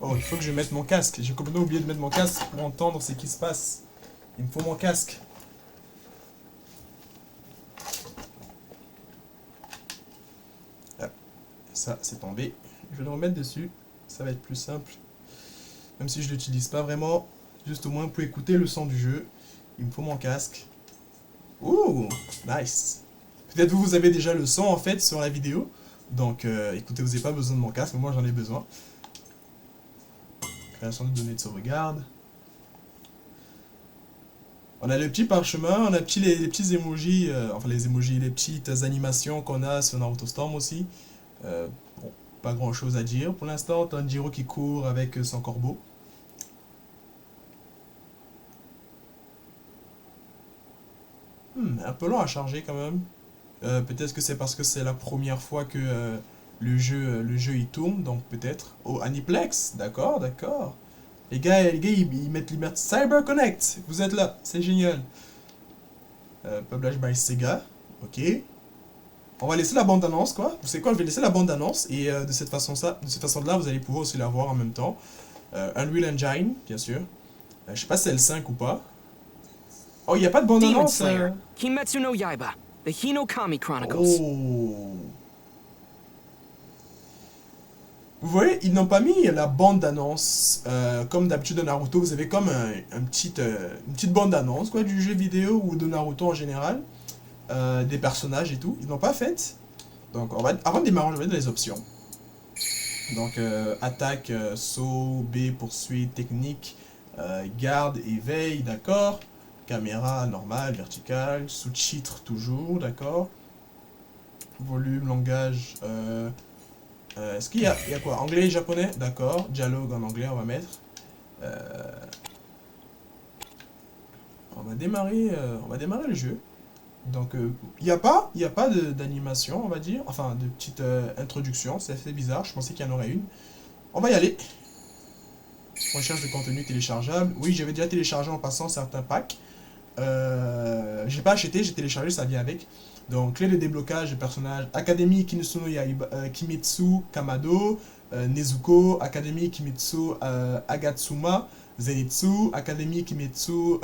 Oh, il faut que je mette mon casque. J'ai complètement oublié de mettre mon casque pour entendre ce qui se passe. Il me faut mon casque. Ah, ça, c'est tombé. Je vais le remettre dessus. Ça va être plus simple. Même si je l'utilise pas vraiment. Juste au moins pour écouter le son du jeu. Il me faut mon casque. Ouh, nice. Peut-être vous avez déjà le son en fait sur la vidéo. Donc écoutez, vous n'avez pas besoin de mon casque, mais moi j'en ai besoin. Création de données de sauvegarde. On a le petit parchemin, on a les petits emojis, enfin les emojis, les petites animations qu'on a sur Naruto Storm aussi. Bon, pas grand chose à dire pour l'instant. Tanjiro qui court avec son corbeau. Un peu long à charger quand même. Peut-être que c'est parce que c'est la première fois que le jeu il tourne, donc peut-être. Oh, Aniplex, d'accord, d'accord. Ils mettent Cyber Connect. Vous êtes là, c'est génial. Publish by Sega, ok. On va laisser la bande-annonce, quoi. Vous savez quoi, je vais laisser la bande-annonce et de cette façon-là, vous allez pouvoir aussi la voir en même temps. Unreal Engine, bien sûr. Je sais pas si c'est le 5 ou pas. Oh, il n'y a pas de Demon bande-annonce. Slayer, Kimetsu no Yaiba, the Hinokami Chronicles. Oh. Vous voyez, ils n'ont pas mis la bande-annonce. Comme d'habitude de Naruto, vous avez comme une petite bande-annonce quoi, du jeu vidéo ou de Naruto en général. Des personnages et tout. Ils n'ont pas fait. Donc, avant de démarrer, on va dans les options. Donc, attaque, saut, B, poursuite, technique, garde, éveil, d'accord. Caméra, normale, verticale. Sous-titres, toujours, d'accord. Volume, langage, est-ce il y a quoi? Anglais et japonais? D'accord. Dialogue en anglais, on va mettre. Euh, on va démarrer le jeu. Donc, il y a pas d'animation, on va dire. Enfin, de petite introduction. C'est assez bizarre. Je pensais qu'il y en aurait une. On va y aller. Recherche de contenu téléchargeable. Oui, j'avais déjà téléchargé en passant certains packs. J'ai pas acheté, j'ai téléchargé, ça vient avec. Donc, clé de déblocage de personnages. Académie Kimetsu Yaiba, Kimetsu Kamado, Nezuko, Académie Kimetsu Agatsuma, Zenitsu, Académie Kimetsu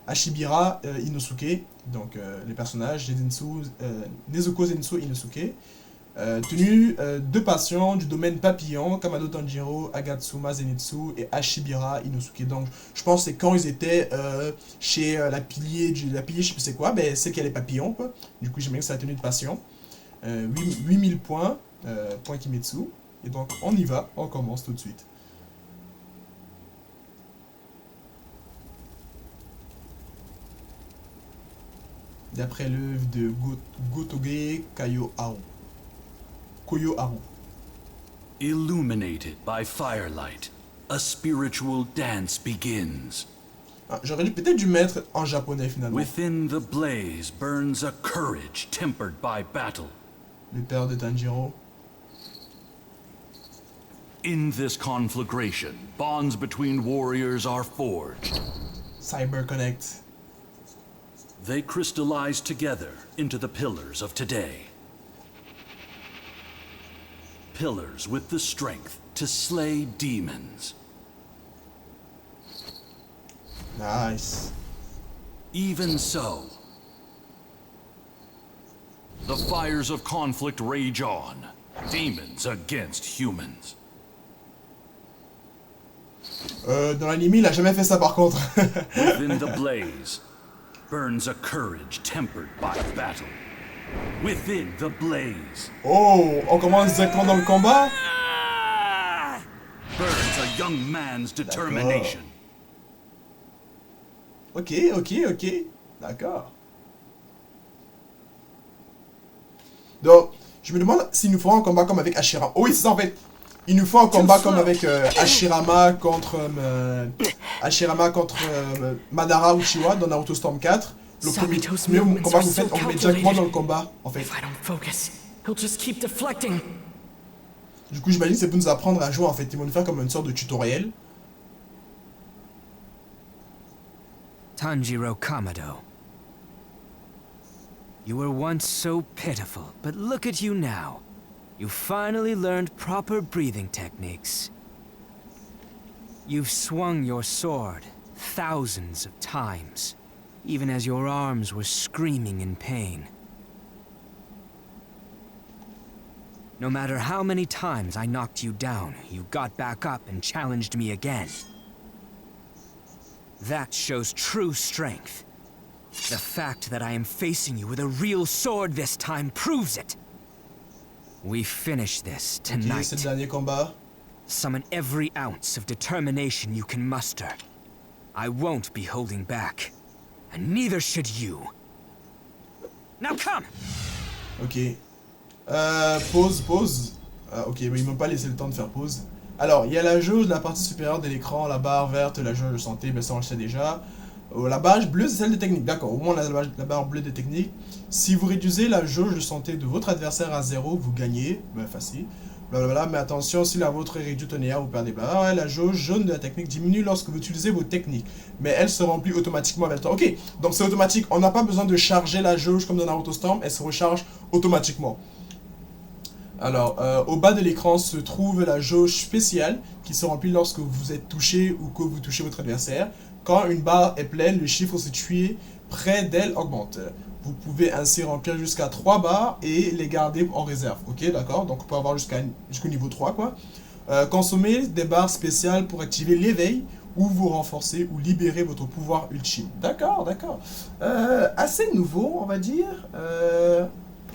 Ashibira Inosuke. Donc, les personnages, Nezuko, Zenitsu, Inosuke. Tenue deux patients du domaine papillon, Kamado Tanjiro, Agatsuma Zenitsu et Ashibira Inosuke. Donc, je pense que c'est quand ils étaient chez la pilier, je sais plus c'est quoi, ben, c'est qu'il y a les papillons, quoi. Du coup, j'aime bien que c'est la tenue de patient. 8000 points, point Kimetsu. Et donc, on y va, on commence tout de suite. D'après l'œuvre de Gotoge Koyo Haru. Illuminated by firelight, a spiritual dance begins. Ah, j'aurais peut-être dû mettre en japonais finalement. Within the blaze burns a courage tempered by battle. Le père de Tanjiro. In this conflagration, bonds between warriors are forged. Cyber Connect. They crystallize together into the pillars of today. Pillars with the strength to slay demons. Nice. Even so, the fires of conflict rage on. Demons against humans. Dans l'anime, il a jamais fait ça par contre. Within the blaze burns a courage tempered by battle. Within the blaze Oh, on commence directement dans le combat. burns a young man's determination. Ok, d'accord. Donc, je me demande s'il nous faut un combat comme avec Hashirama. Oh oui, c'est ça en fait. Il nous faut un combat comme avec Hashirama contre Madara Uchiwa dans Naruto Storm 4. Le premier combat que vous faites, on le met directement dans le combat en fait. If I don't focus, he'll just keep deflecting. Du coup, j'imagine que c'est pour nous apprendre à jouer en fait. Ils vont nous faire comme une sorte de tutoriel. Tanjiro Kamado. You were once so pitiful, but look at you now. You finally learned proper breathing techniques. You've swung your sword thousands of times, even as your arms were screaming in pain. No matter how many times I knocked you down, you got back up and challenged me again. That shows true strength. The fact that I am facing you with a real sword this time proves it. We finish this Ok, tonight. c'est le dernier combat. Summon every ounce of determination you can muster. I won't be holding back, and neither should you. Now come! Ok. Pause. Ok, mais ils m'ont pas laissé le temps de faire pause. Alors, il y a la jauge de la partie supérieure de l'écran, la barre verte, la jauge de santé, ben ça on le sait déjà. La barre bleue, c'est celle de technique. D'accord, au moins la barre bleue de technique. Si vous réduisez la jauge de santé de votre adversaire à 0, vous gagnez. Ben facile. Blablabla, mais attention, si la vôtre est réduite au néant, vous perdez. Blablabla. Ouais, la jauge jaune de la technique diminue lorsque vous utilisez vos techniques. Mais elle se remplit automatiquement avec le temps. Ok, donc c'est automatique. On n'a pas besoin de charger la jauge comme dans Naruto Storm. Elle se recharge automatiquement. Alors, au bas de l'écran se trouve la jauge spéciale qui se remplit lorsque vous êtes touché ou que vous touchez votre adversaire. Quand une barre est pleine, le chiffre situé près d'elle augmente. Vous pouvez ainsi remplir jusqu'à 3 barres et les garder en réserve. Ok, d'accord? Donc on peut avoir jusqu'au niveau 3, quoi. Consommez des barres spéciales pour activer l'éveil ou vous renforcer ou libérer votre pouvoir ultime. D'accord, d'accord. Assez nouveau, on va dire.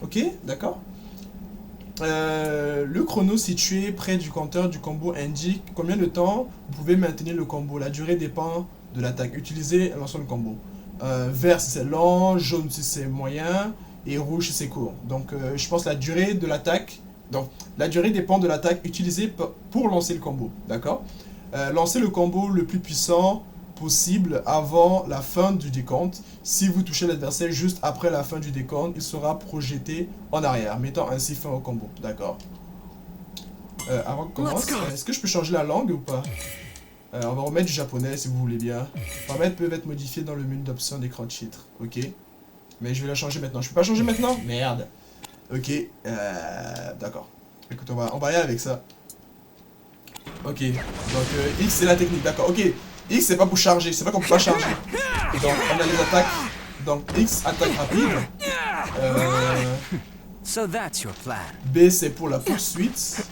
Ok, d'accord. Le chrono situé près du compteur du combo indique combien de temps vous pouvez maintenir le combo. La durée dépend de l'attaque. Utilisez l'ensemble du combo. Vert si c'est lent, jaune si c'est moyen et rouge si c'est court. Donc je pense la durée de l'attaque. Donc la durée dépend de l'attaque utilisée pour lancer le combo. D'accord. Lancez le combo le plus puissant possible avant la fin du décompte. Si vous touchez l'adversaire juste après la fin du décompte, il sera projeté en arrière, mettant ainsi fin au combo. D'accord. Avant qu'on commence, est-ce que je peux changer la langue ou pas? On va remettre du japonais si vous voulez bien. Les paramètres peuvent être modifiés dans le menu d'options d'écran de titre. Ok. Mais je vais la changer maintenant. Je peux pas changer maintenant? Merde. Ok. D'accord. Écoute, on va y aller avec ça. Ok. Donc X c'est la technique. D'accord. Ok. X c'est pas pour charger. C'est pas qu'on peut pas charger. Donc on a les attaques. Donc X attaque rapide. So that's your plan. B c'est pour la poursuite.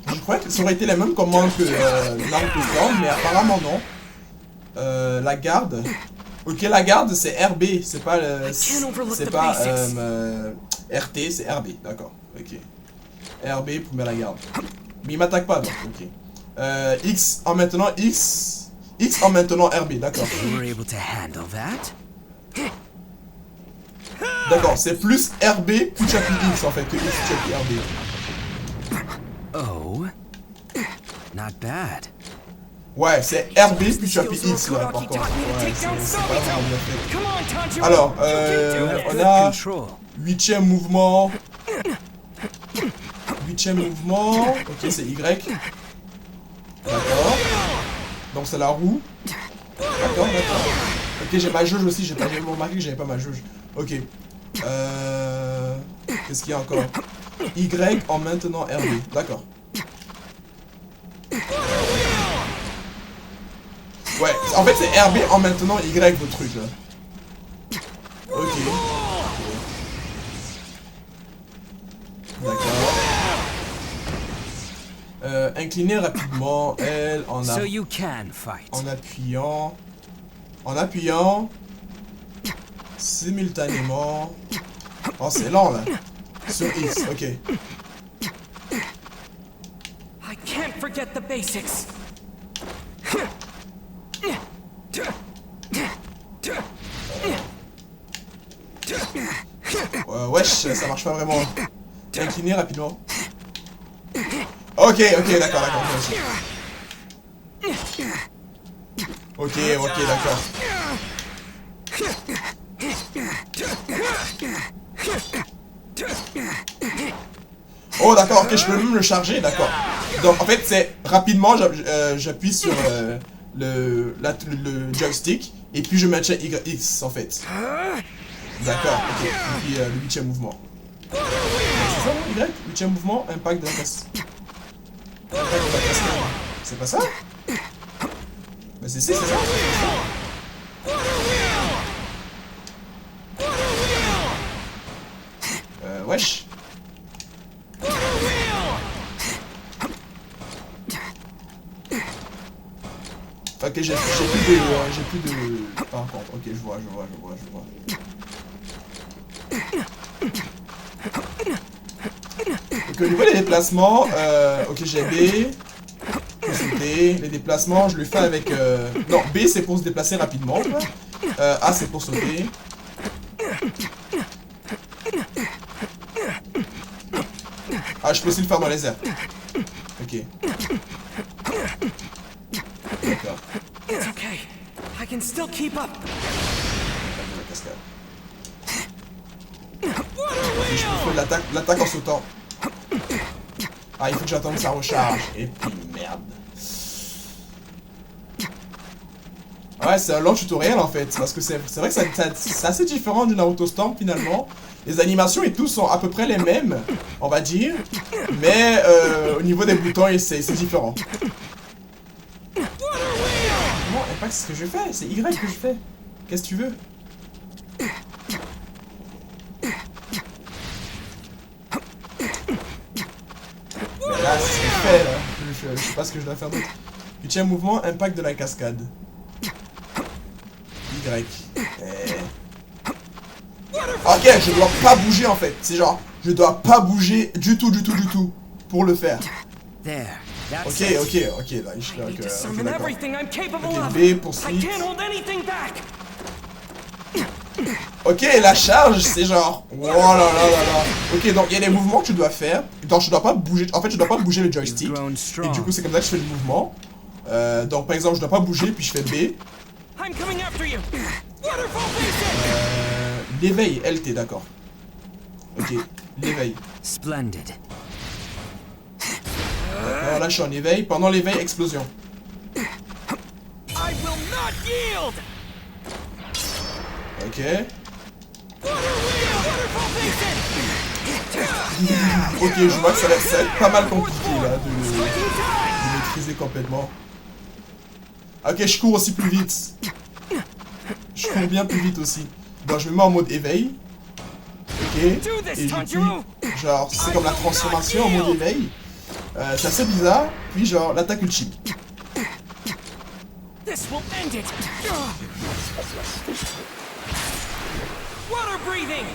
Je croyais que ça aurait été la même commande que Naruto Storm, mais apparemment non. La garde. Ok, la garde c'est RB, c'est pas RT, c'est RB, d'accord. Ok. RB pour mettre la garde. Mais il m'attaque pas donc, ok. X en maintenant X en maintenant RB, d'accord. You were able to handle that? D'accord, c'est plus RB puis tu appuies X en fait que X tu appuies RB. Oh, not bad. Ouais, c'est RB puis tu appuies X là par contre. Ouais, c'est pas vraiment bien fait. Alors, on a 8ème mouvement. 8ème mouvement. Ok, c'est Y. D'accord. Donc c'est la roue. D'accord, d'accord. Ok, j'ai ma jauge aussi, j'ai pas remarqué que j'avais pas ma jauge. Ok. Qu'est-ce qu'il y a encore? Y en maintenant RB. D'accord. Ouais, en fait c'est RB en maintenant Y le truc là. Ok. D'accord. Incliner rapidement L So you can fight. en appuyant simultanément. Oh c'est lent là. Sur X, ok. I can't forget the basics. Wesh, ça marche pas vraiment. Incliner rapidement. Ok, d'accord. Ok, d'accord. Oh d'accord, ok, je peux même le charger, d'accord. Donc en fait c'est rapidement j'appuie sur le joystick et puis je maintiens YX en fait. D'accord, ok. Et puis le 8ème mouvement. C'est C'est ça, non, Y? 8ème mouvement, impact de la casse. Impact de la cascade. C'est pas ça? Mais c'est ça. Wesh. Ok, j'ai plus de... Par contre, ok, je vois. Donc au niveau des déplacements, ok, j'ai B. Sauter. Les déplacements, je le fais avec... Non, B c'est pour se déplacer rapidement. A c'est pour sauter. Ah, je peux aussi le faire dans les airs. Ok. D'accord. It's okay. I can still keep up. La cascade. Ok, je peux faire l'attaque en sautant. Ah, il faut que j'attende que ça recharge. Et puis merde. Ouais, c'est un long tutoriel en fait. Parce que c'est vrai que c'est assez différent du Naruto Storm finalement. Les animations et tout sont à peu près les mêmes, on va dire. Mais au niveau des boutons, c'est différent. Non, Impact, c'est ce que je fais. C'est Y que je fais. Qu'est-ce que tu veux? Mais là, c'est ce que je fais, là. Je sais pas ce que je dois faire d'autre. 8ème mouvement, impact de la cascade. Y. Ok, je dois pas bouger en fait. C'est genre, je dois pas bouger du tout pour le faire. There. That's Ok, it. là, je suis là, I need to ok, summon d'accord. everything I'm capable Ok, of. B pour I suite. can't hold anything back. Ok, la charge, c'est genre... Oh là là là là. Ok, donc il y a des mouvements que tu dois faire. Donc je dois pas bouger... En fait, je dois pas bouger le joystick. Grown Et strong. du coup, c'est comme ça que je fais le mouvement. Donc par exemple, je dois pas bouger, puis je fais B. I'm coming after you. Waterfall basic. L'éveil, LT, d'accord. Ok, l'éveil. Splendid. Alors là, je suis en éveil. Pendant l'éveil, explosion. I will not yield. Ok. Waterfall basic. Ok, je vois que ça va être pas mal compliqué là de maîtriser complètement. Ok, je cours aussi plus vite. Je cours bien plus vite aussi. Donc je me mets en mode éveil. Ok. Et puis, genre, c'est comme la transformation en mode éveil. C'est assez bizarre. Puis genre, l'attaque ultime. This will end it. Water breathing.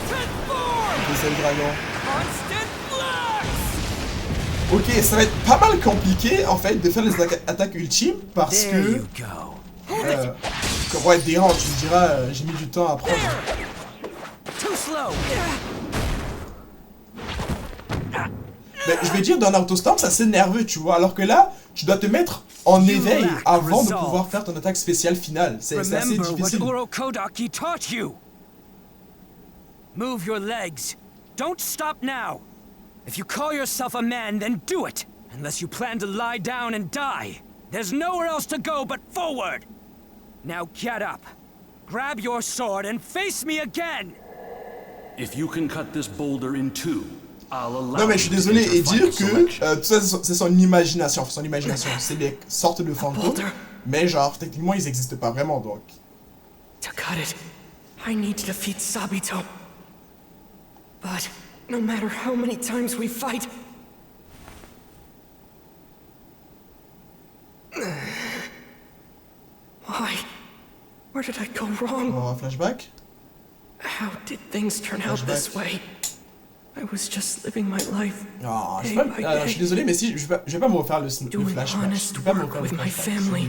Transform. Ok, c'est le dragon. Constant flux. Ok, ça va être pas mal compliqué en fait de faire les attaques ultimes parce There que... you go. Comme ouais, dérange, tu me diras, j'ai mis du temps à apprendre. Too slow. Mais je vais dire, dans Naruto Storm, c'est assez nerveux, tu vois. Alors que là, tu dois te mettre en éveil avant de pouvoir faire ton attaque spéciale finale. C'est assez Remember what difficile. Urokodaki taught you. Move your legs. Don't stop now. If you call yourself a man, then do it. Unless you plan to lie down and die. There's nowhere else to go but forward. Now get up. Grab your sword and face me again. If you can cut this boulder in two, I'll allow Non mais je suis you to désolé enter et dire final que selection. tout ça c'est son imagination. Enfin, son imagination, c'est des sortes de fantômes. Mais genre, techniquement, ils n'existent pas vraiment donc. To cut it, I need to defeat Sabito. But no matter how many times we fight, why? Where did I go On wrong? va avoir un flashback. How did things turn out this way? I was just living my life. Non, je, day sais by pas, je suis day, désolé, mais si je vais pas me refaire le doing flashback. Je honest vais pas me work refaire le with my flashback. family.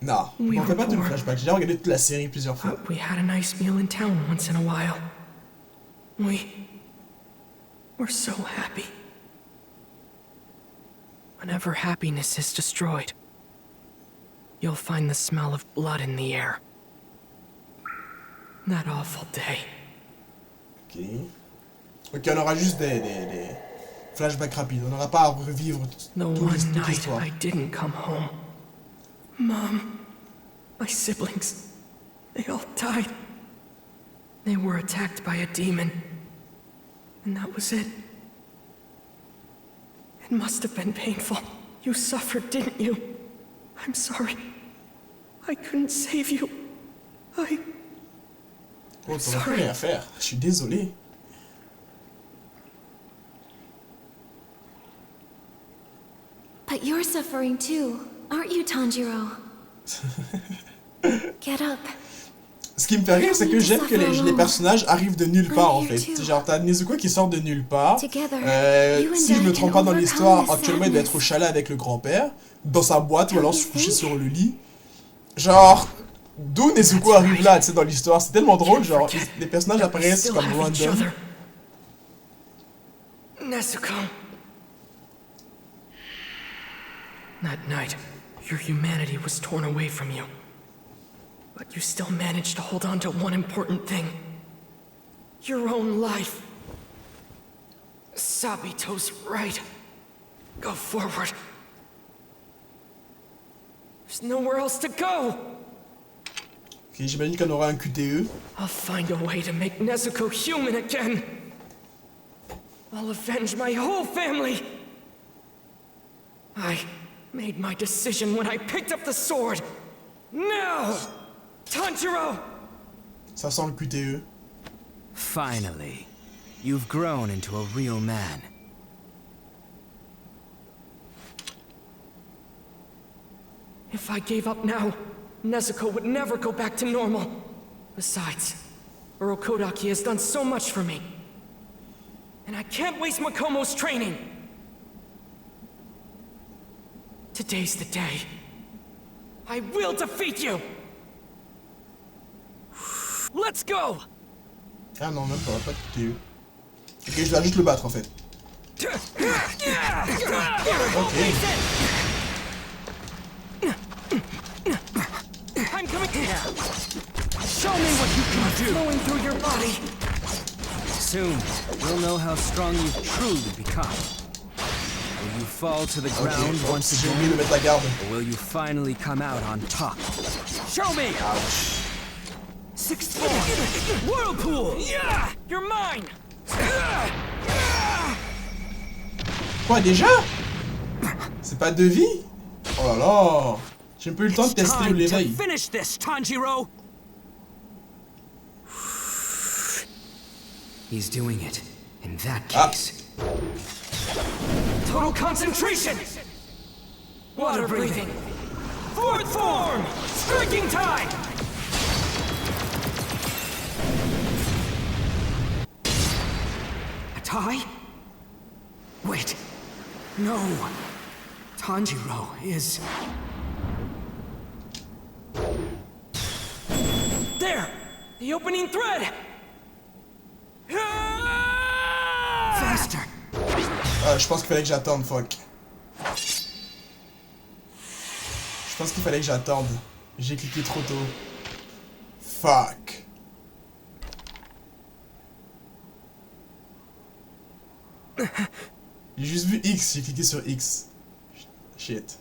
Non, We on fait pas were tout le poor. flashback. J'ai déjà regardé toute la série plusieurs fois. But we had a nice meal in town once in a while. We're so happy. Whenever happiness is destroyed, you'll find the smell of blood in the air. That awful day. Ok. Ok, on aura juste des flashbacks rapides. On n'aura pas à revivre The toute one toute night l'histoire. I didn't come home. Mom, my siblings, they all died. They were attacked by a demon. And that was it. It must have been painful. You suffered, didn't you? I'm sorry. I couldn't save you. Oh, t'aurais plus rien à faire. Je suis désolé. But you're suffering too, aren't you, Tanjiro? Get up. Ce qui me fait rire, c'est que j'aime que les personnages arrivent de nulle part, en fait. C'est genre, t'as Nezuko qui sort de nulle part. Si je me trompe pas dans l'histoire, actuellement, il doit être au chalet avec le grand-père, dans sa boîte, ou alors se coucher sur le lit. Genre, d'où Nezuko arrive là, tu sais, dans l'histoire. C'est tellement drôle, genre, les personnages apparaissent comme random. Nezuko. That night, your humanity was torn away from you. But you still managed to hold on to one important thing. Your own life. Sabito's right. Go forward. There's nowhere else to go! Ok, j'imagine qu'on aura un QTE. I'll find a way to make Nezuko human again. I'll avenge my whole family. I made my decision when I picked up the sword. Now! Tanjiro! Ça sent le QTE. Finally, you've grown into a real man. If I gave up now, Nezuko would never go back to normal. Besides, Urokodaki has done so much for me. And I can't waste Makomo's training. Today's the day. I will defeat you! Let's go! Ah non, même pas de QTE. Ok, je dois juste le battre en fait. Ok. I'm coming here. Show me what you can do. Flowing through your body. Soon, you'll know how strong you've truly become. Will you fall to the ground once J'ai oublié de again, mettre la garde. or will you finally come out on top? Show me! 16. Whirlpool! Yeah! You're mine! Quoi, déjà? C'est pas de vie? Oh là là! J'ai même pas eu le temps de tester Time to l'éveil. finish this, Tanjiro! He's doing it. In that case... Total concentration! Water breathing! Fourth form! Striking time! A tie? Wait. No. Tanjiro is... There! The opening thread! Faster! Je pense qu'il fallait que j'attende, fuck. Je pense qu'il fallait que j'attende. J'ai cliqué trop tôt. Fuck. J'ai juste vu X, j'ai cliqué sur X. Shit.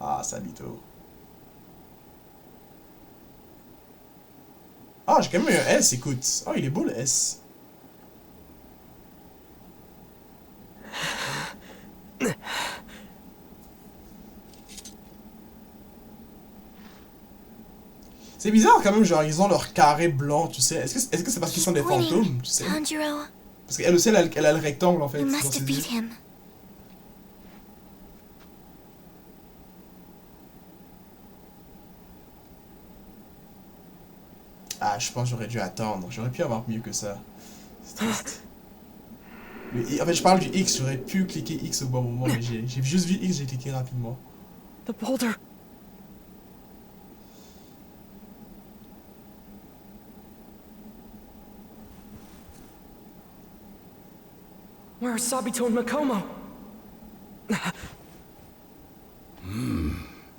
Ah, Sabito. Ah, j'ai quand même eu un S, écoute. Oh, il est beau le S. C'est bizarre quand même, genre ils ont leur carré blanc, tu sais. Est-ce que c'est parce qu'ils sont des fantômes, tu sais? Tanjiro, Parce qu'elle aussi, elle a le rectangle en fait. you dans must ses defeat yeux. him. Ah, je pense que j'aurais dû attendre. J'aurais pu avoir mieux que ça. C'est triste. En fait, je parle du X. J'aurais pu cliquer X au bon moment, mais j'ai juste vu X, j'ai cliqué rapidement. The boulder. Where are Sabito and Makomo?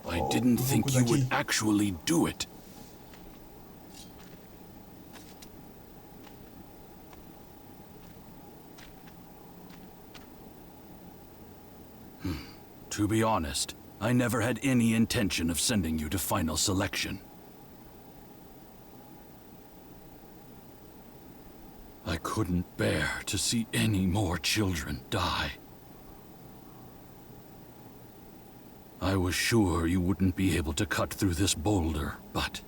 I didn't think you would Fukudaki. actually do it. To be honest, I never had any intention of sending you to final selection. I couldn't bear to see any more children die. I was sure you wouldn't be able to cut through this boulder, but...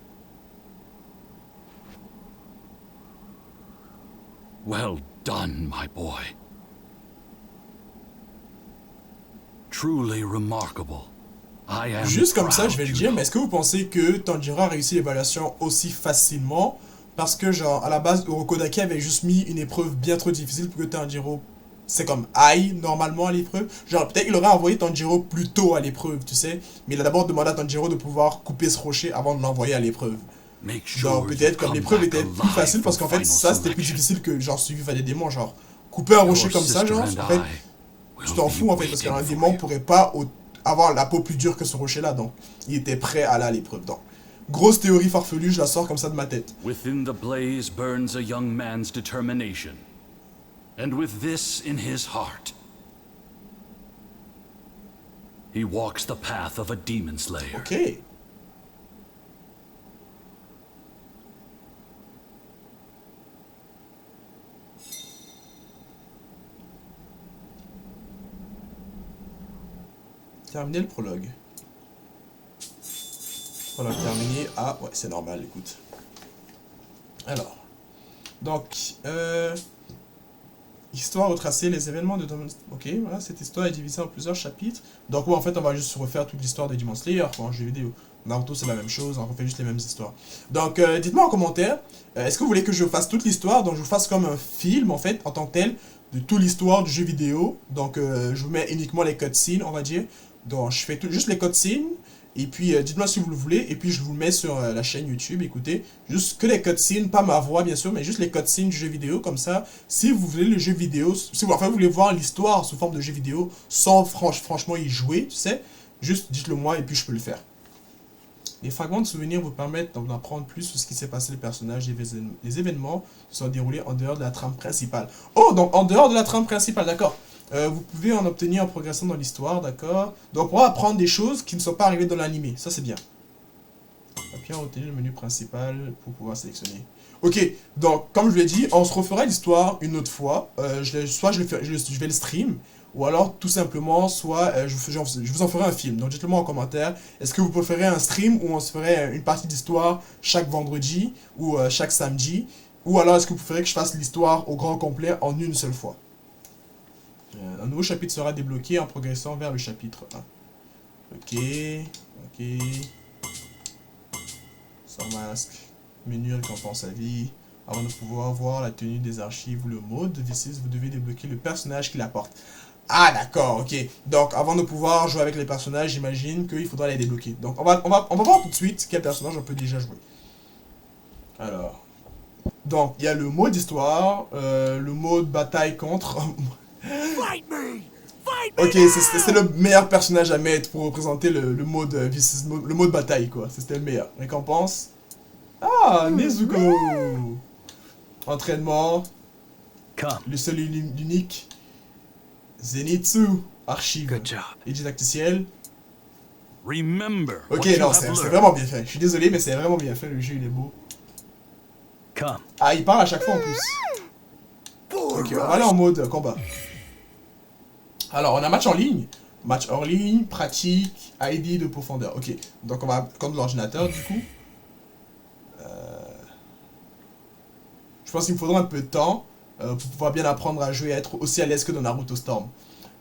Well done, my boy. Truly remarkable. I am Juste comme ça, proud je vais le you dire, know. mais est-ce que vous pensez que Tanjiro a réussi l'évaluation aussi facilement? Parce que, genre, à la base, Urokodaki avait juste mis une épreuve bien trop difficile pour que Tanjiro, c'est comme aille normalement à l'épreuve. Genre, peut-être qu'il aurait envoyé Tanjiro plus tôt à l'épreuve, tu sais. Mais il a d'abord demandé à Tanjiro de pouvoir couper ce rocher avant de l'envoyer à l'épreuve. Make sure Donc, peut-être you comme come l'épreuve back était alive plus facile parce for qu'en fait, final ça c'était plus selection. difficile que genre suivre des démons. Genre, couper un rocher Your comme ça, sister genre, and en fait, I tu will t'en be fous en fait parce qu'un waiting démon for you. pourrait pas avoir la peau plus dure que ce rocher là. Donc, il était prêt à aller à l'épreuve. Donc, grosse théorie farfelue, je la sors comme ça de ma tête. Within the blaze burns a young man's determination. And with this in his heart, he walks the path of a demon slayer. Ok. Terminer le prologue. Prologue terminé. Ah, ouais, c'est normal, écoute. Alors. Donc, histoire retracer les événements de Demon... Ok, voilà, cette histoire est divisée en plusieurs chapitres. Donc, ouais, en fait, on va juste refaire toute l'histoire de Demon Slayer en jeu vidéo. Naruto, c'est la même chose, on refait juste les mêmes histoires. Donc, dites-moi en commentaire, est-ce que vous voulez que je fasse toute l'histoire? Donc, je vous fasse comme un film, en fait, en tant que tel, de toute l'histoire du jeu vidéo. Donc, je vous mets uniquement les cutscenes, on va dire. Donc, je fais juste les cutscenes. Et puis, dites-moi si vous le voulez. Et puis, je vous le mets sur la chaîne YouTube. Écoutez, juste que les cutscenes, pas ma voix, bien sûr, mais juste les cutscenes du jeu vidéo. Comme ça, si vous voulez le jeu vidéo, si vous, enfin, vous voulez voir l'histoire sous forme de jeu vidéo, sans franchement y jouer, tu sais, juste dites-le moi et puis je peux le faire. Les fragments de souvenirs vous permettent d'en apprendre plus sur ce qui s'est passé, les personnages et les événements qui sont déroulés en dehors de la trame principale. Oh, donc en dehors de la trame principale, d'accord. Vous pouvez en obtenir en progressant dans l'histoire, d'accord. Donc on pourra apprendre des choses qui ne sont pas arrivées dans l'animé, ça c'est bien. Appuyez en obtenir le menu principal pour pouvoir sélectionner. Ok, donc comme je l'ai dit, on se refera l'histoire une autre fois. Soit je vais le stream, ou alors tout simplement, soit je vous en ferai un film. Donc dites-le moi en commentaire, est-ce que vous préférez un stream où on se ferait une partie d'histoire chaque vendredi ou chaque samedi, ou alors est-ce que vous préférez que je fasse l'histoire au grand complet en une seule fois? Un nouveau chapitre sera débloqué en progressant vers le chapitre 1. Ok, ok. Sans masque. Menu récompense à vie. Avant de pouvoir voir la tenue des archives ou le mode de V6, vous devez débloquer le personnage qui l'apporte. Ah d'accord, ok. Donc avant de pouvoir jouer avec les personnages, j'imagine qu'il faudra les débloquer. Donc on va voir tout de suite quel personnage on peut déjà jouer. Alors. Donc il y a le mode histoire, le mode bataille contre... Ok, c'est le meilleur personnage à mettre pour représenter le mode bataille, quoi. C'était le meilleur. Récompense. Ah, Nezuko. Entraînement. Le seul et l'unique. Zenitsu. Archive. Good job. Et didacticiel. Remember Ok, what you non, have c'est learned. vraiment bien fait. Je suis désolé, mais c'est vraiment bien fait. Le jeu, il est beau. Ah, il parle à chaque fois en plus. Ok, on va aller en mode combat. Alors, on a match en ligne. Match hors ligne, pratique, ID de profondeur. Ok, donc on va comme l'ordinateur du coup. Je pense qu'il me faudra un peu de temps pour pouvoir bien apprendre à jouer et être aussi à l'aise que dans Naruto Storm.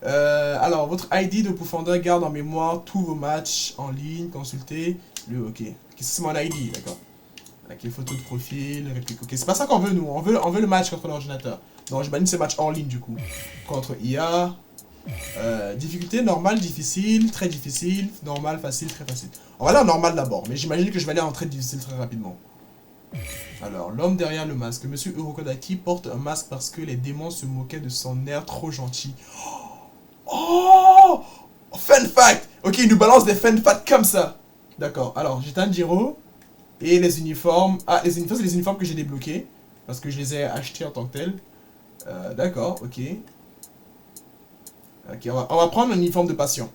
Alors, votre ID de profondeur garde en mémoire tous vos matchs en ligne. Consultez le. Ok, c'est mon ID, d'accord. Ok, photo de profil, réplique. Ok, c'est pas ça qu'on veut nous. On veut le match contre l'ordinateur. Donc, j'imagine que c'est match hors ligne du coup. Contre IA. Difficulté normale, difficile, très difficile, normal, facile, très facile. On va aller en normal d'abord, mais j'imagine que je vais aller en très difficile très rapidement. Alors, l'homme derrière le masque. Monsieur Urokodaki porte un masque parce que les démons se moquaient de son air trop gentil. Oh, fun fact. Ok, il nous balance des fun facts comme ça. D'accord, alors j'ai Tanjiro. Et les uniformes. Ah, les uniformes, c'est les uniformes que j'ai débloqués. Parce que je les ai achetés en tant que tels. D'accord, ok. Ok, on va prendre un uniforme de patient.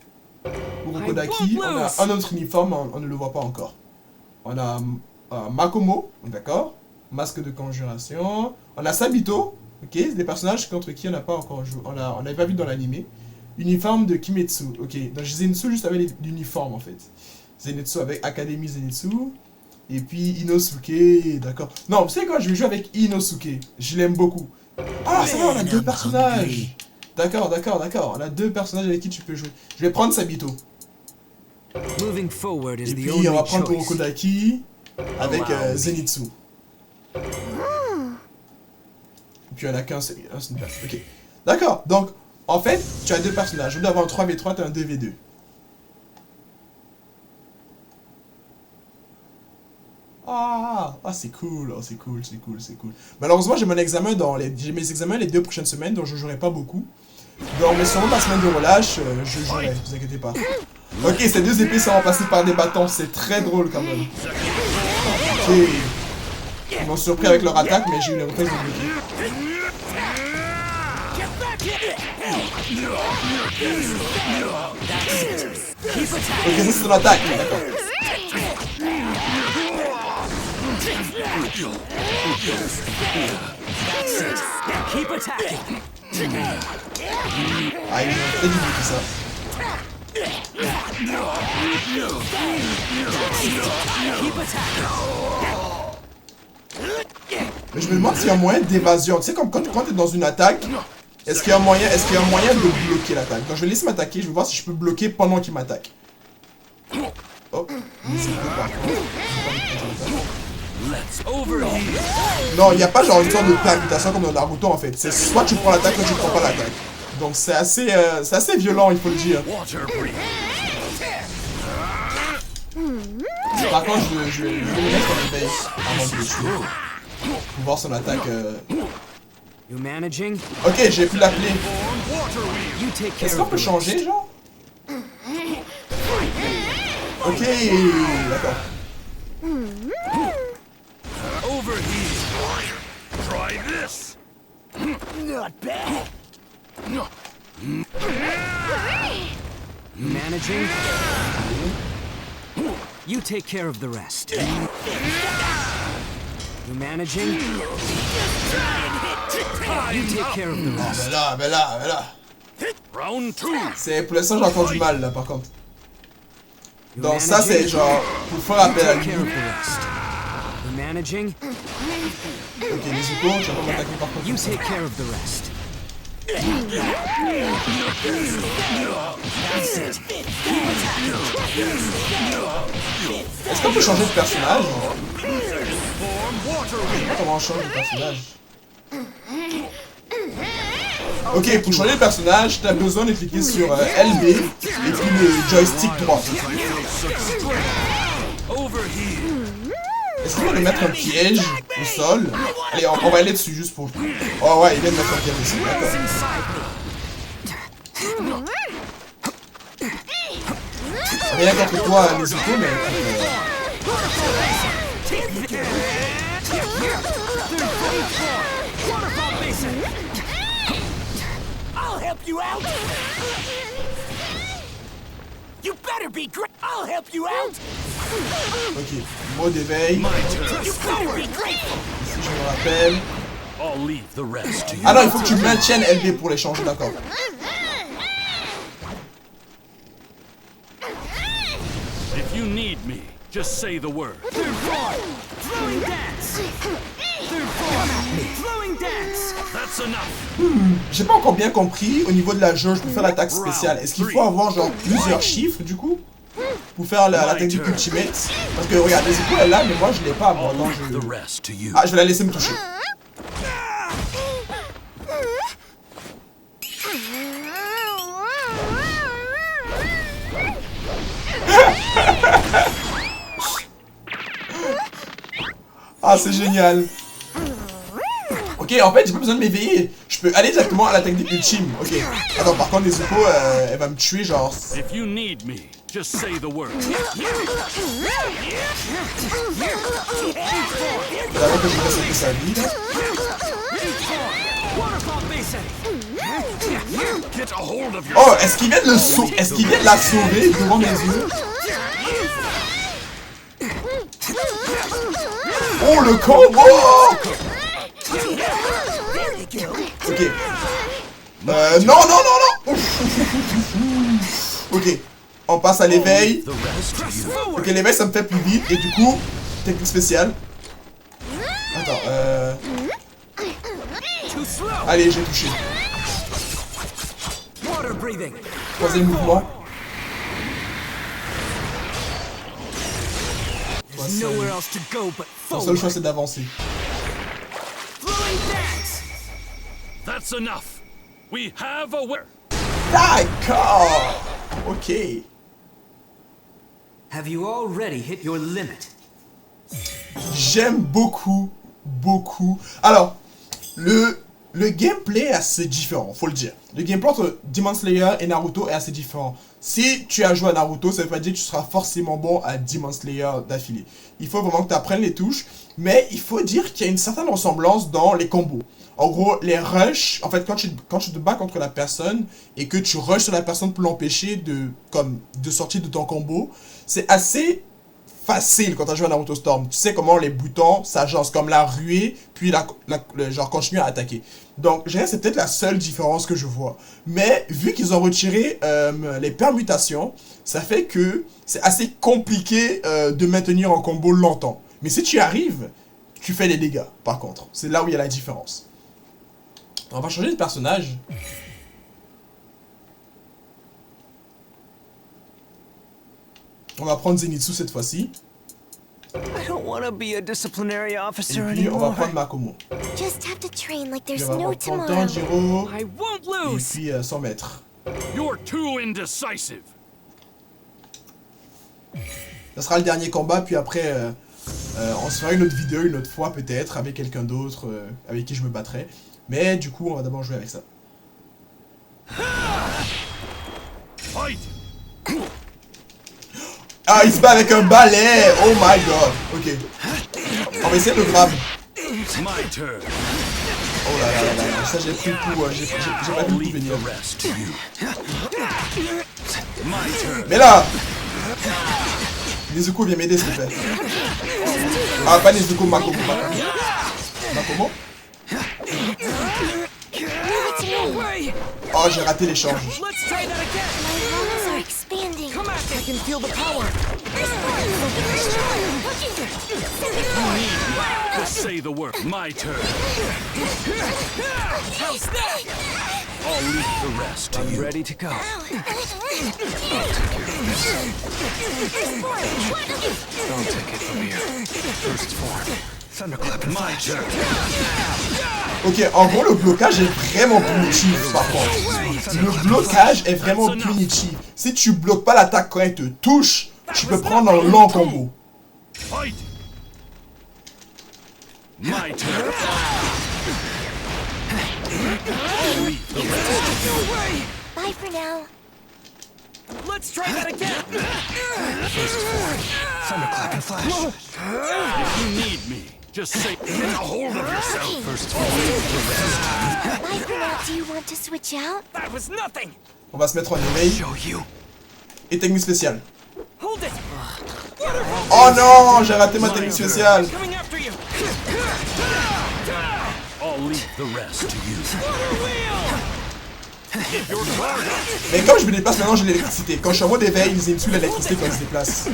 Urokodaki, on a un autre uniforme, on ne le voit pas encore. On a Makomo, d'accord. Masque de conjuration. On a Sabito. Ok, c'est des personnages contre qui on n'a pas encore joué. On n'avait pas vu dans l'anime. Uniforme de Kimetsu. Ok, donc Zenitsu juste avec l'uniforme en fait. Zenitsu avec Academy Zenitsu. Et puis Inosuke, d'accord. Non, vous savez quoi, je vais jouer avec Inosuke. Je l'aime beaucoup. Ah, ça va, on a deux personnages. D'accord, d'accord, d'accord. On a deux personnages avec qui tu peux jouer. Je vais prendre Sabito. Moving forward is Et the puis only on va prendre choice. Kurokodaki avec Zenitsu. Et puis on a qu'un seul place. Ok. D'accord, donc en fait, tu as deux personnages. Au lieu d'avoir un 3v3, tu as un 2v2. Ah, c'est cool, oh, c'est cool, c'est cool, c'est cool. Malheureusement, j'ai mes examens les 2 prochaines semaines, donc je jouerai pas beaucoup. Donc, mais sûrement la semaine de relâche, je jouerai, ne vous inquiétez pas. Ok, ces deux épées sont remplacées par des bâtons, c'est très drôle quand même. Ok. Ils m'ont surpris avec leur attaque, mais j'ai eu le réflexe de bloquer. Ok, ça c'est ton attaque, d'accord. Keep attacking. Ah, il m'a fait du bloquer ça. Keep attacking. Mais je me demande s'il y a un moyen d'évasion. Tu sais, comme quand t'es dans une attaque, est-ce qu'il y a un moyen de bloquer l'attaque? Donc je vais laisser m'attaquer, je vais voir si je peux bloquer pendant qu'il m'attaque. Oh, non, il n'y a pas genre une sorte de permutation comme dans Naruto en fait. C'est soit tu prends l'attaque, soit tu prends pas l'attaque. Donc c'est assez violent, il faut le dire. Par contre, je vais le mettre en éveil avant de le tuer. Pour voir son attaque. You managing? Ok, j'ai pu l'appeler. You take care Est-ce qu'on of peut the changer, genre? Ok, d'accord. Overheat. Try this. Not bad. You managing? You take care of the rest. You managing? You take care of the rest. Ben là. Round 2. C'est pour l'instant j'ai encore du mal là par contre. You Donc ça c'est managing? genre pour faire appel à Take lui. care of the rest. You managing? Ok, Nezuko, tu vas pas m'attaquer par contre. You take care of the rest. Est-ce qu'on peut changer de personnage? Comment on change de personnage? Ok, pour changer de personnage, t'as besoin de cliquer sur LB et puis le joystick droit. Est-ce qu'on va lui mettre un piège au sol? Allez, on va aller dessus juste pour... Oh ouais, il vient de mettre un piège aussi, d'accord. Rien contre toi, Nezuko, mais... I'll help you out. You better be great. I'll help you out. Ok, mot d'éveil. You better be grateful. Ici, je me rappelle. I'll leave the rest to you. Ah non, il faut que tu maintiennes LB pour les changer, d'accord. If you need me, just say the word. Third floor. Flowing dance. Third floor. Flowing dance. That's enough. J'ai pas encore bien compris au niveau de la jauge pour faire l'attaque spéciale. Est-ce qu'il faut avoir genre plusieurs chiffres du coup pour faire la technique ultimate? Parce que regarde, Nezuko elle là, mais moi je l'ai pas. Bon, attends, The rest to you. Ah, je vais la laisser me toucher. Ah, c'est génial. Ok, en fait, j'ai pas besoin de m'éveiller. Je peux aller directement à la technique ultime. Ok. Attends, par contre, Nezuko, elle va me tuer, genre. If you need me, just say the word. D'abord que je vais sauter sa vie, là. Get a hold of your. Oh, est-ce qu'il vient de est-ce qu'il vient de la sauver devant mes yeux? Oh, le combo! Ok. Non, non, non, non! Ok. On passe à l'éveil. Ok, l'éveil, ça me fait plus vite. Et du coup, technique spéciale. Attends, allez, j'ai touché. Troisième mouvement. Ton seul choix, c'est d'avancer. That's enough. We have a winner. D'accord. Ok. Have you already hit your limit? J'aime beaucoup, beaucoup. Alors, le gameplay est assez différent, faut le dire. Le gameplay entre Demon Slayer et Naruto est assez différent. Si tu as joué à Naruto, ça veut pas dire que tu seras forcément bon à Demon Slayer d'affilée. Il faut vraiment que tu apprennes les touches, mais il faut dire qu'il y a une certaine ressemblance dans les combos. En gros, les rushs, en fait, quand tu te bats contre la personne et que tu rushes sur la personne pour l'empêcher de sortir de ton combo, c'est assez facile quand tu as joué à Naruto Storm. Tu sais comment les boutons s'agencent, comme la ruée, puis genre continuer à attaquer. Donc, je dirais que c'est peut-être la seule différence que je vois. Mais, vu qu'ils ont retiré les permutations, ça fait que c'est assez compliqué de maintenir un combo longtemps. Mais si tu y arrives, tu fais des dégâts, par contre. C'est là où il y a la différence. On va changer de personnage. On va prendre Zenitsu cette fois-ci. I don't want to be a disciplinary Et officer puis, on va anymore. prendre Makomo. Just have to train like Puis, there's on va no prendre tomorrow. Tanjiro. I won't Et lose. puis, 100 mètres. You're too indecisive. Ça sera le dernier combat, puis après, on se fera une autre vidéo une autre fois peut-être, avec quelqu'un d'autre avec qui je me battrai. Mais du coup, on va d'abord jouer avec ça. Fight. Ah, il se bat avec un balai! Oh my god! Ok. On va essayer de le grab. My turn. Oh là là là là, ça j'ai pris le coup, j'ai pas vu le coup Leave venir. the rest to you. My turn. Mais là! Nezuko, viens m'aider s'il te plaît. Ah, pas Nezuko, Makomo. Makomo? Oh, j'ai raté l'échange. Let's try that again. My lungs are expanding. Come on, I can feel the power. Just say the word. My turn. How's that? I'll leave the rest to you. Ready to go. Don't take it from here. First form. Thunderclap and My flash. turn. Ok, en gros, le blocage est vraiment punitif par contre. Le blocage est vraiment punitif. Si tu bloques pas l'attaque quand elle te touche, tu peux prendre un long combo. Fight. My turn. I'll leave the rest. Bye for now. Let's try that again. Thunderclap and flash. If you need me, just say. Get a hold of yourself. First form. Bye for now. Do you want to switch out? That was nothing. On va se mettre en éveil. Show you. Et technique spéciale. Hold it. Oh non, j'ai raté ma technique spéciale. Coming after you. I'll leave the rest to you. Mais comme je me déplace maintenant, j'ai l'électricité. Quand je suis en mode éveil, ils aiment l'électricité quand ils se déplacent.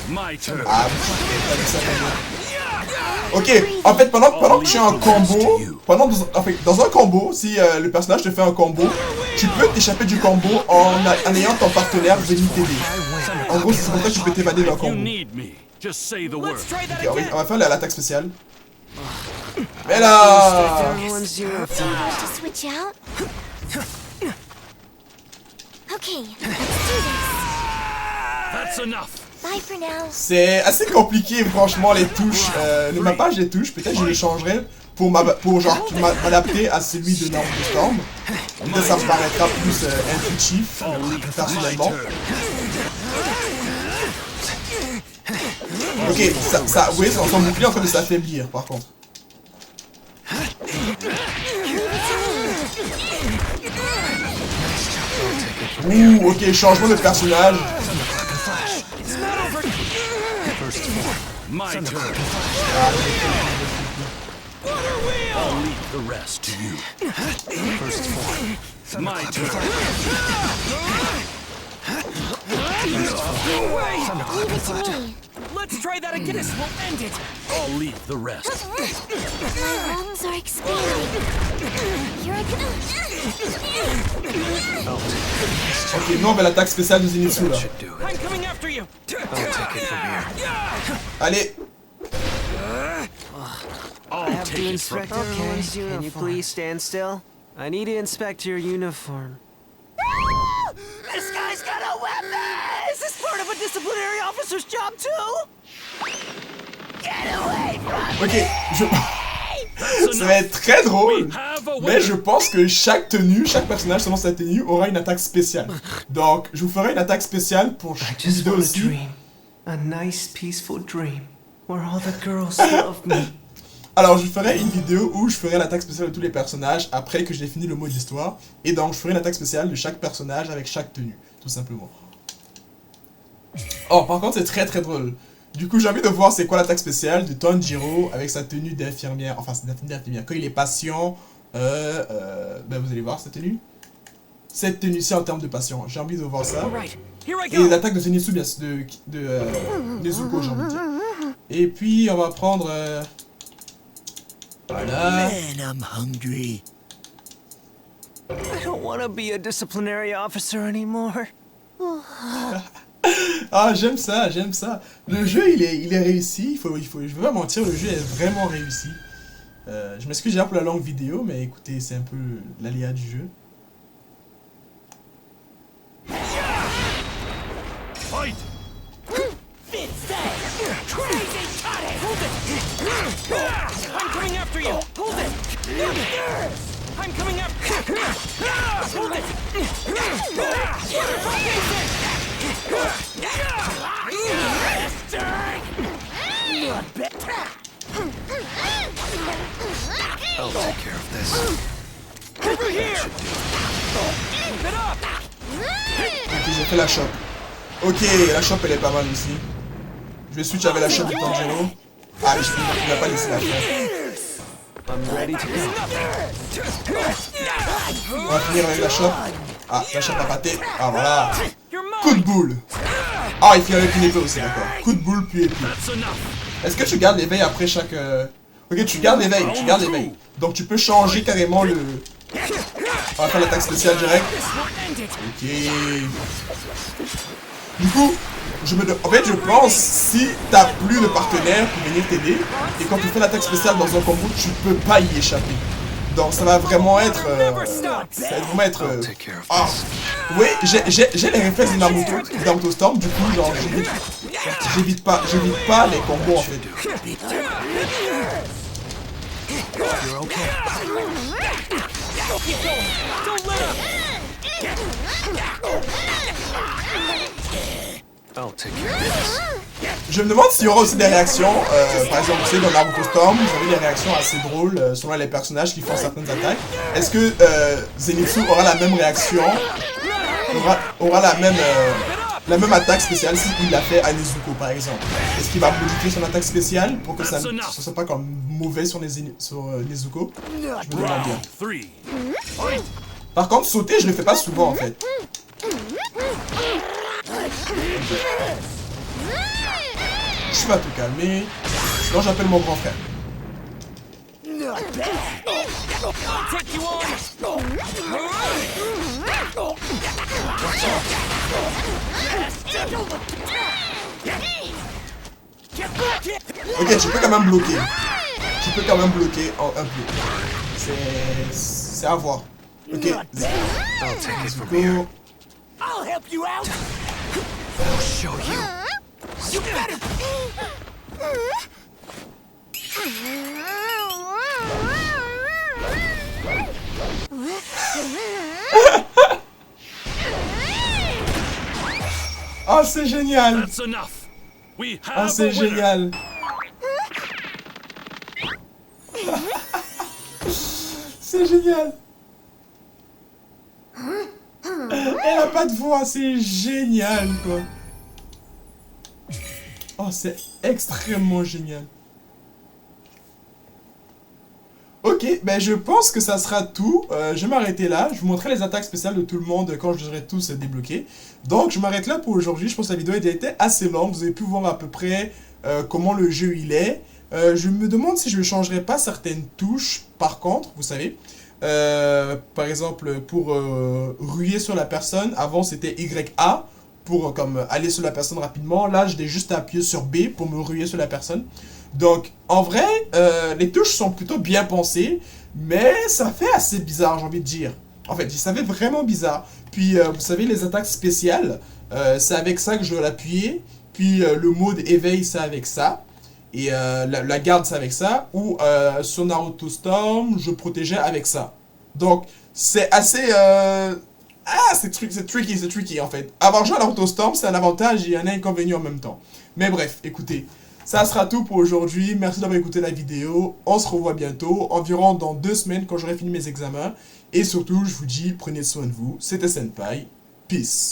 My turn. Ah, t'as vu ça, t'as vu. Ok, en fait, pendant que tu as un combo, dans un combo, si le personnage te fait un combo, tu peux t'échapper du combo en ayant ton partenaire venir t'aider. En gros, c'est pour ça que tu peux t'évader d'un If you combo. need me, just say the word. Let's try that Ok, again. on va faire l'attaque spéciale. Mais là! Everyone's Do you want to switch out? Okay, let's do this. That's enough. Bye for now. C'est assez compliqué, franchement, les touches. Le mappage des touches, peut-être je le changerai pour m'adapter à celui de Naruto Storm. Peut-être ça me paraîtra plus intuitif, personnellement. Ok, ça, oui, son bouclier est en train de s'affaiblir, par contre. Ouh, ok, changement de personnage. First form. My turn. I'll leave the rest to you. First form. My turn. Let's try that again. This will end it. I'll leave the rest. My lungs are expanding. Here I go. Ok, nous on va l'attaque spéciale de Zenitsu là. Should do it. I'm coming after you. I'll take it from here. Allez. I'll take it from Okay, can you please stand still? I need to inspect your uniform. This guy's got a weapon! Is this part of a disciplinary officer's job too? Ok, ça va être très drôle. have a Mais je pense que chaque tenue, chaque personnage selon sa tenue aura une attaque spéciale. Donc je vous ferai une attaque spéciale pour I chaque just vidéo want a aussi. dream. A nice, peaceful dream. Where all the girls love me. Alors je ferai une vidéo où je ferai l'attaque spéciale de tous les personnages après que j'ai fini le mode d'histoire. Et donc je ferai une attaque spéciale de chaque personnage avec chaque tenue, tout simplement. Oh par contre c'est très très drôle. Du coup j'ai envie de voir c'est quoi l'attaque spéciale de Tanjiro avec sa tenue d'infirmière. Enfin c'est une tenue d'infirmière. Quand il est patient, ben vous allez voir cette tenue. Cette tenue-ci en termes de patient. J'ai envie de voir ça. Alright, here I Et go. l'attaque de Zenitsu bien sûr, de Nezuko j'ai envie de dire. Et puis on va prendre... voilà. I'm hungry. I don't want to be a disciplinary officer anymore. Ah j'aime ça, j'aime ça. Le jeu il est réussi, je veux pas mentir, le jeu est vraiment réussi. Je m'excuse déjà pour la longue vidéo, mais écoutez, c'est un peu l'aléa du jeu. Fight! I'm coming after you. Hold it. I'm coming after you. Hold it. I'll take care of this. Over here. Keep it up. Ok, j'ai fait la shop. Ok, la shop elle est pas mal aussi. Je vais switch avec la shop de Tanjiro. Ah, il m'a pas laissé la faire. I'm ready to go. On va finir avec la shop. Ah, la shop a raté. Ah voilà. You're Coup mine. de boule. Ah, il finit avec une épée aussi, d'accord. Coup de boule puis épée. That's enough. Est-ce que tu gardes l'éveil après chaque... Ok, tu gardes l'éveil, tu gardes l'éveil. Donc tu peux changer carrément le... On va faire l'attaque spéciale direct. Ok. Du coup, en fait, je pense, si t'as plus de partenaires pour venir t'aider, et quand tu fais l'attaque spéciale dans un combo, tu peux pas y échapper. Donc ça va vraiment être... ça va vraiment être... Take care of Ah, this. oui, j'ai les réflexes de Naruto Storm, du coup, genre, j'évite pas les combos en fait. You're okay. Don't let up. I'll take care of this. Je me demande s'il y aura aussi des réactions, par exemple, vous savez, dans Naruto Storm, vous avez des réactions assez drôles selon les personnages qui font certaines attaques. Est-ce que Zenitsu aura la même réaction, aura la même attaque spéciale s'il l'a fait à Nezuko par exemple? Est-ce qu'il va modifier son attaque spéciale pour que ça ne soit pas comme mauvais sur Nezuko? Je me demande bien. 3. Par contre, sauter, je le fais pas souvent en fait. Je vais te calmer, sinon j'appelle mon grand frère. Take you on. Ok, tu peux quand même bloquer. Tu peux quand même bloquer un peu. C'est à voir. Ok, I'll take it from here. Nezuko. I'll help you out. I'll show you. You better. Oh, c'est génial! That's enough. We Ah, have a c'est winner. génial! C'est génial! Elle a pas de voix, c'est génial, quoi. Oh, c'est extrêmement génial. Ok, ben je pense que ça sera tout. Je vais m'arrêter là. Je vous montrerai les attaques spéciales de tout le monde quand je les tous débloqués. Donc je m'arrête là pour aujourd'hui. Je pense que la vidéo a été assez longue. Vous avez pu voir à peu près comment le jeu il est. Je me demande si je ne changerai pas certaines touches. Par contre, vous savez, par exemple pour ruer sur la personne, avant c'était YA pour comme aller sur la personne rapidement. Là, je l'ai juste appuyé sur B pour me ruer sur la personne. Donc, en vrai, les touches sont plutôt bien pensées, mais ça fait assez bizarre, j'ai envie de dire. En fait, ça fait vraiment bizarre. Puis, vous savez, les attaques spéciales, c'est avec ça que je dois l'appuyer. Puis, le mode éveil, c'est avec ça. Et la garde, c'est avec ça. Ou sur Naruto Storm, je protégeais avec ça. Donc, c'est assez... c'est tricky en fait. Avoir joué à Naruto Storm, c'est un avantage et un inconvénient en même temps. Mais bref, écoutez, ça sera tout pour aujourd'hui. Merci d'avoir écouté la vidéo. On se revoit bientôt, environ dans 2 semaines quand j'aurai fini mes examens. Et surtout, je vous dis, prenez soin de vous. C'était Senpai. Peace.